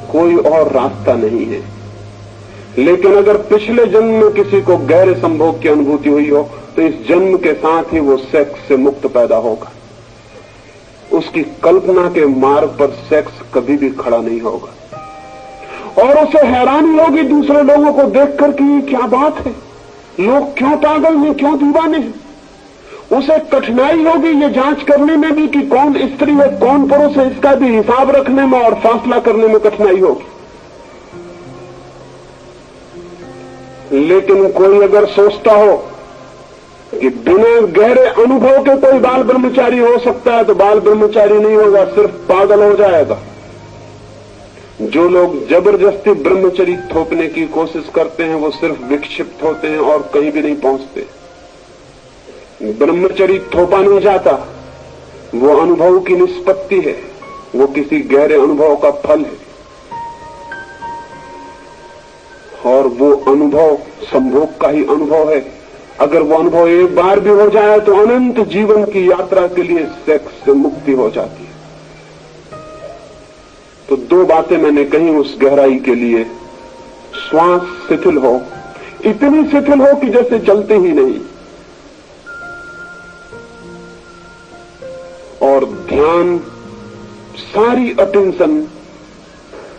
कोई और रास्ता नहीं है। लेकिन अगर पिछले जन्म में किसी को गहरे संभोग की अनुभूति हुई हो तो इस जन्म के साथ ही वो सेक्स से मुक्त पैदा होगा। उसकी कल्पना के मार्ग पर सेक्स कभी भी खड़ा नहीं होगा और उसे हैरानी होगी दूसरे लोगों को देखकर कि ये क्या बात है, लोग क्यों पागल हैं, क्यों दीवाने हैं। उसे कठिनाई होगी ये जांच करने में भी कि कौन स्त्री है कौन पुरुष है, इसका भी हिसाब रखने में और फैसला करने में कठिनाई होगी। लेकिन कोई अगर सोचता हो कि बिना गहरे अनुभव के कोई बाल ब्रह्मचारी हो सकता है तो बाल ब्रह्मचारी नहीं होगा, सिर्फ पागल हो जाएगा। जो लोग जबरदस्ती ब्रह्मचर्य थोपने की कोशिश करते हैं वो सिर्फ विक्षिप्त होते हैं और कहीं भी नहीं पहुंचते। ब्रह्मचर्य थोपा नहीं जाता, वो अनुभव की निष्पत्ति है, वो किसी गहरे अनुभव का फल है और वो अनुभव संभोग का ही अनुभव है। अगर वो अनुभव एक बार भी हो जाए तो अनंत जीवन की यात्रा के लिए सेक्स से मुक्ति हो जाती है। तो दो बातें मैंने कही उस गहराई के लिए। श्वास शिथिल हो, इतनी शिथिल हो कि जैसे चलते ही नहीं, और ध्यान सारी अटेंशन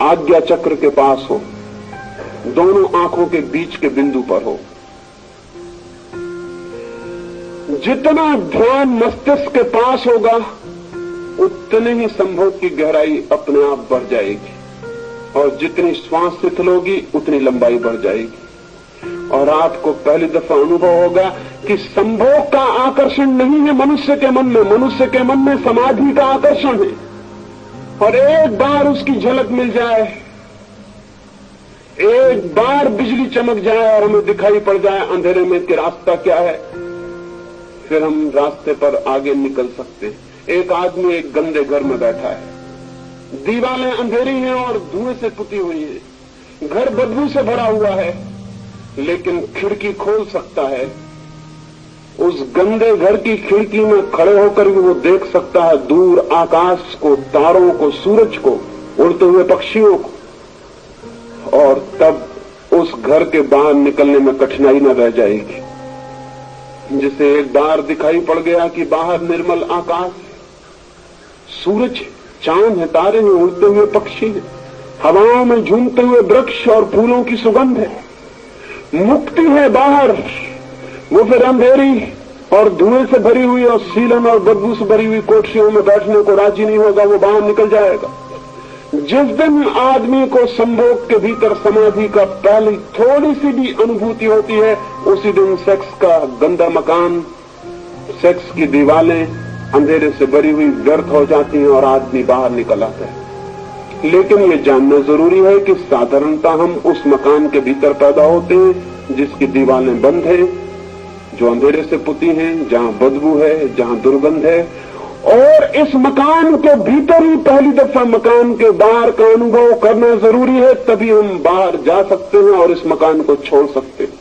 आज्ञा चक्र के पास हो, दोनों आंखों के बीच के बिंदु पर हो। जितना ध्यान मस्तिष्क के पास होगा उतने ही संभोग की गहराई अपने आप बढ़ जाएगी और जितनी श्वास शिथिल होगी उतनी लंबाई बढ़ जाएगी। और आपको पहली दफा अनुभव होगा कि संभोग का आकर्षण नहीं है मनुष्य के मन में, मनुष्य के मन में समाधि का आकर्षण है। और एक बार उसकी झलक मिल जाए, एक बार बिजली चमक जाए और हमें दिखाई पड़ जाए अंधेरे में कि रास्ता क्या है, फिर हम रास्ते पर आगे निकल सकते हैं। एक आदमी एक गंदे घर में बैठा है, दीवारें अंधेरी हैं और धुएं से पुती हुई है, घर बदबू से भरा हुआ है, लेकिन खिड़की खोल सकता है। उस गंदे घर की खिड़की में खड़े होकर भी वो देख सकता है दूर आकाश को, तारों को, सूरज को, उड़ते हुए पक्षियों को। और तब उस घर के बाहर निकलने में कठिनाई न रह जाएगी। जिसे एक बार दिखाई पड़ गया कि बाहर निर्मल आकाश, सूरज, चांद है, तारे हैं, उड़ते हुए पक्षी हैं, हवाओं में झूमते हुए वृक्ष और फूलों की सुगंध है, मुक्ति है बाहर, वो फिर अंधेरी और धुएं से भरी हुई और सीलन और बदबू से भरी हुई कोठरियों में बैठने को राजी नहीं होगा, वो बाहर निकल जाएगा। जिस दिन आदमी को संभोग के भीतर समाधि का पहली थोड़ी सी भी अनुभूति होती है, उसी दिन सेक्स का गंदा मकान, सेक्स की दीवारें अंधेरे से भरी हुई व्यर्थ हो जाती हैं और आदमी बाहर निकल आता है। लेकिन ये जानना जरूरी है कि साधारणतः हम उस मकान के भीतर पैदा होते हैं जिसकी दीवारें बंद हैं, जो अंधेरे से पुती हैं, जहां बदबू है, जहां दुर्गंध है। और इस मकान के भीतर ही पहली दफा मकान के बाहर का अनुभव करना जरूरी है, तभी हम बाहर जा सकते हैं और इस मकान को छोड़ सकते हैं।